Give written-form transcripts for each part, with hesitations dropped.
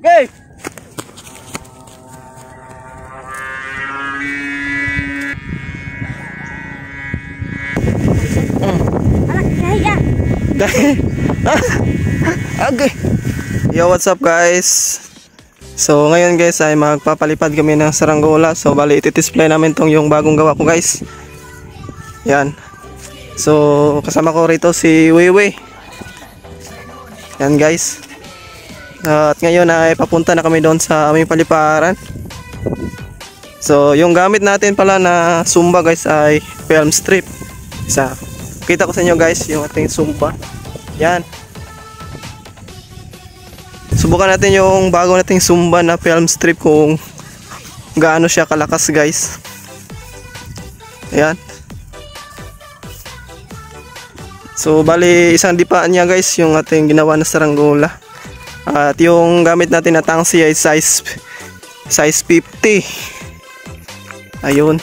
Okay. Okay. Yo, what's up guys? So ngayon guys ay magpapalipad kami ng saranggola. So bali iti-display namin tong yung bagong gawa ko guys. Yan. So kasama ko rito si Wewe. Yan guys. At ngayon ay papunta na kami doon sa aming paliparan. So yung gamit natin pala na sumba guys ay film strip. Isa. Kita ko sa inyo guys yung ating sumba. Yan. Subukan natin yung bago nating sumba na film strip kung gaano siya kalakas guys. Ayan. So bali isang dipaan niya guys yung ating ginawa na saranggola. At yung gamit natin na tangsi ay size 50. Ayun.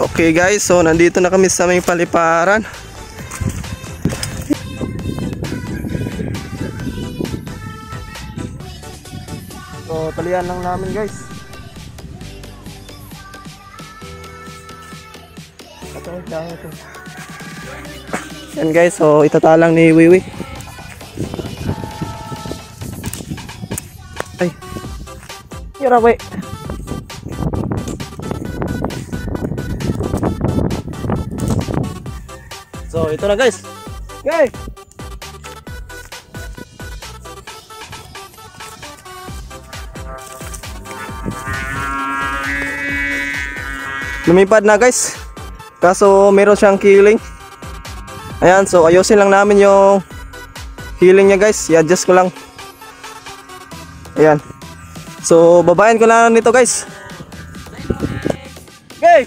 Okay guys, so nandito na kami sa aming paliparan. So talian lang namin guys. Yan guys, so itatalang ni Wiwi. Ay, yara we. So ito na guys. Okay. Lumipad na guys. Kaso meron siyang killing. Ayan, so ayusin lang namin yung killing niya guys. I-adjust ko lang. Ayan. So babayan ko lang nito guys. Okay.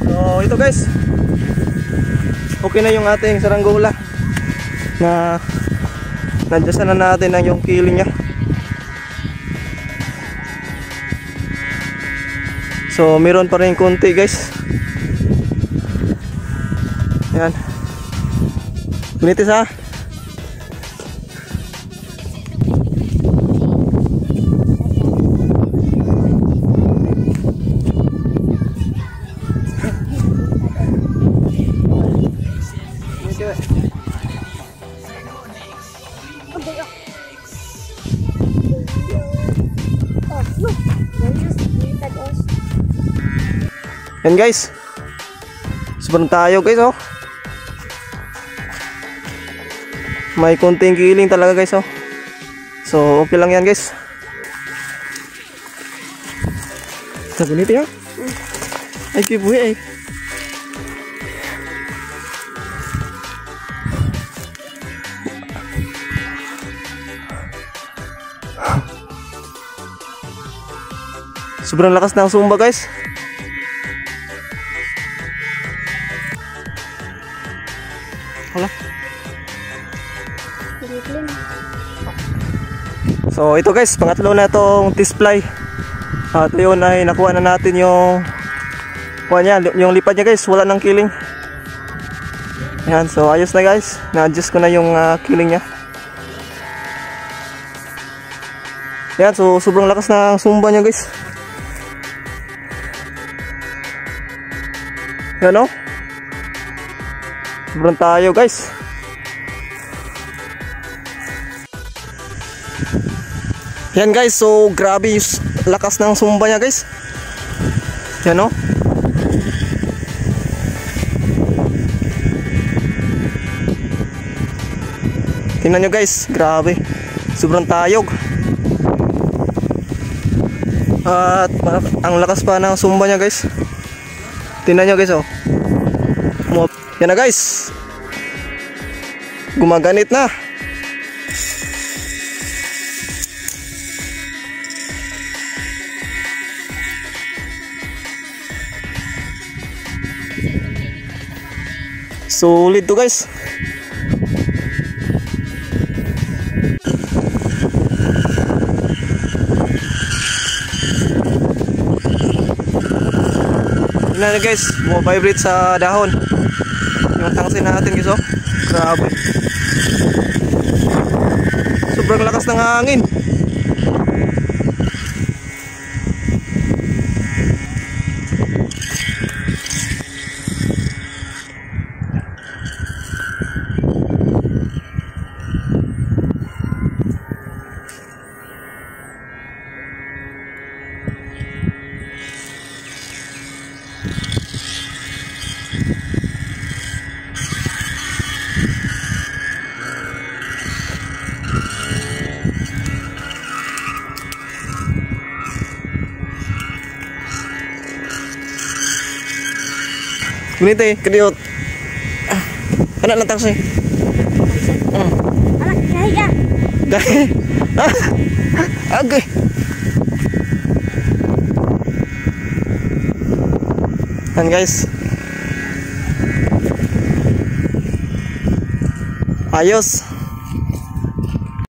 So ito guys. Okay na yung ating saranggola. Na nadyasan na natin ang yung killing niya. So meron pa rin konti guys. Ayan. Bunitis ha. Yan guys. Sobrang tayo guys oh. May konting giling talaga guys oh. So okay lang yan guys. Sabi nito ya. Ay kibuhi eh. Sobrang lakas ng sumba guys. Wala. So ito guys, pangatlo na itong display. At yun ay nakuha na natin yung yung lipad niya guys, wala nang killing. Ayan, so ayos na guys. Na-adjust ko na yung killing niya. Ayan, so sobrang lakas ng sumba niya guys. Ayan o. Sobrang tayo guys. Yan guys, so grabe yung lakas ng sumba niya guys. Yan o. Tingnan nyo guys, grabe. Sobrang tayog. At ang lakas pa ng sumba niya guys. Tingnan nyo guys oh. Yan na guys. Gumaganit na. Solid to guys. Tignan nyo guys, vibrate sa dahon. Yung tangsin natin guys, oh. Grabe. Sobrang lakas ng hangin. Gunit eh, kadiot. Anak lang taksi. Anak kaya. Gaya. Agay. Yan guys. Ayos.